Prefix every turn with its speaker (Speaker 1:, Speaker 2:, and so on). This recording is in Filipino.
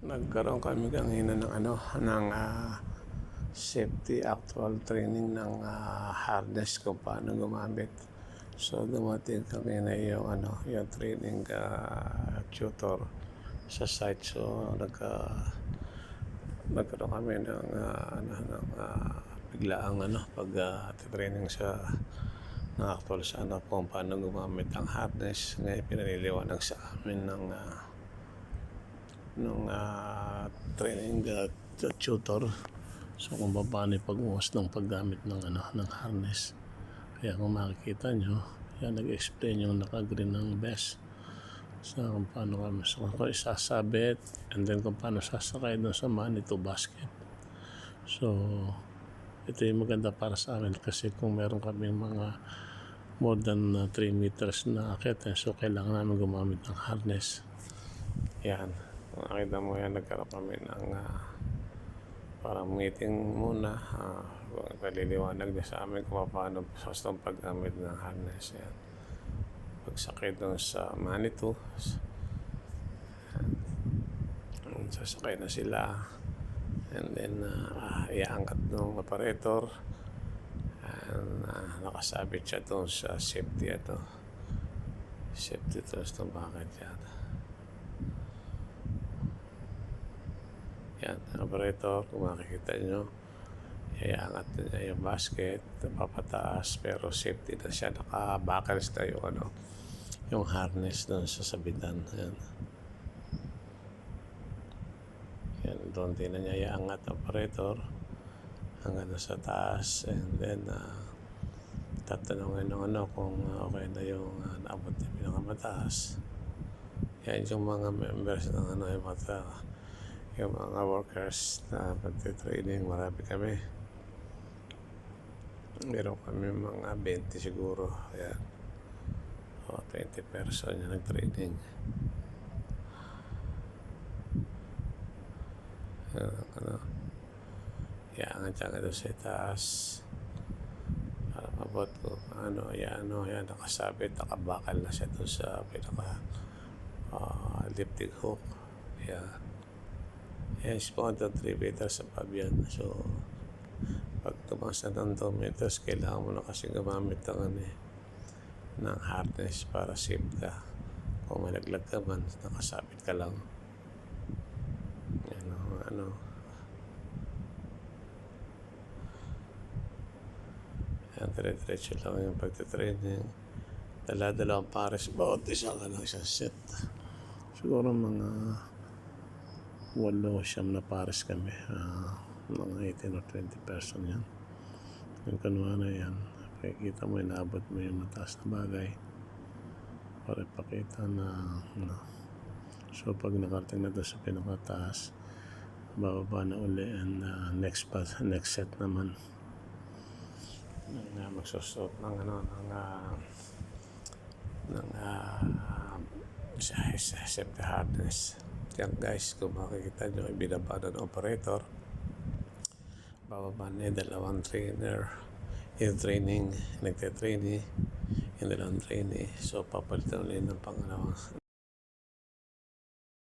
Speaker 1: Nagkaroon kami kanina ng safety actual training ng harness kung paano gumamit. So dumating kami na yung training tutor sa site. So nagkaroon kami ng biglaang training sa ng actual sa kung paano gumamit ang harness. Ngayon pinaliliwanag sa amin ng training tutor. So kung paano pag-uwas ng paggamit ng harness. Kaya kung makikita nyo, yan nag-explain yung naka-green ng best. So kung paano kami isasabit, and then kung paano sasakay doon sa Manitou basket. So ito yung maganda para sa amin kasi kung meron kaming mga more than 3 meters na akit, so kailangan namin gumamit ng harness. Yan, kung nakita mo yan, nagkaroon kami ng parang meeting muna, paliliwanag na sa amin kung paano sa paggamit ng harness. Yan, pagsakay doon sa Manitou, sasakay na sila, and then iaangkat ng operator, and nakasabit siya doon sa safety tools ng bakit yan. Yan, operator, kung makikita nyo, iaangat niya yung basket, papataas, pero safety na siya, naka-buckles na yung harness doon sa sabitan. Yan. Yan, doon din na niya iaangat operator hanggang sa taas, and then tatanungin kung okay na yung naabot na pinakamataas. Yan yung mga members ng yung mga workers na pagtitraining. Marami kami, meron kami mga 20 siguro. Yan, 20 person yung nag-training. Iaangat siya doon sa taas para mabot ko yan, nakasabit, nakabakal na siya doon sa pinaka lifting hook. Yan, spawn to 3 meters above yan. So pag tumaas na ng 2 meters, kailangan mo na kasi gumamit ng harness para safe ka. Kung malaglag ka man, nakasabit ka lang. Yan, dire-diretso lang yung pagtitraining. Dala-dalawang pares, bawat isang set. Siguro mga 8-9 na pares kami. Mga 18 or 20 person yan. Yung kanwana yan, pakikita mo, inaabot mo yung mataas na bagay para ipakita na so pag nakarating na doon sa pinakataas, bababa na uli, and next set naman magsusot ng safety harness. Yan guys, kung makikita nyo, ibinaba ng operator, bababa na yung dalawang trainer, yung training, nagte-trainee, yung dalawang trainee. So papalitan ulit ng pangalawang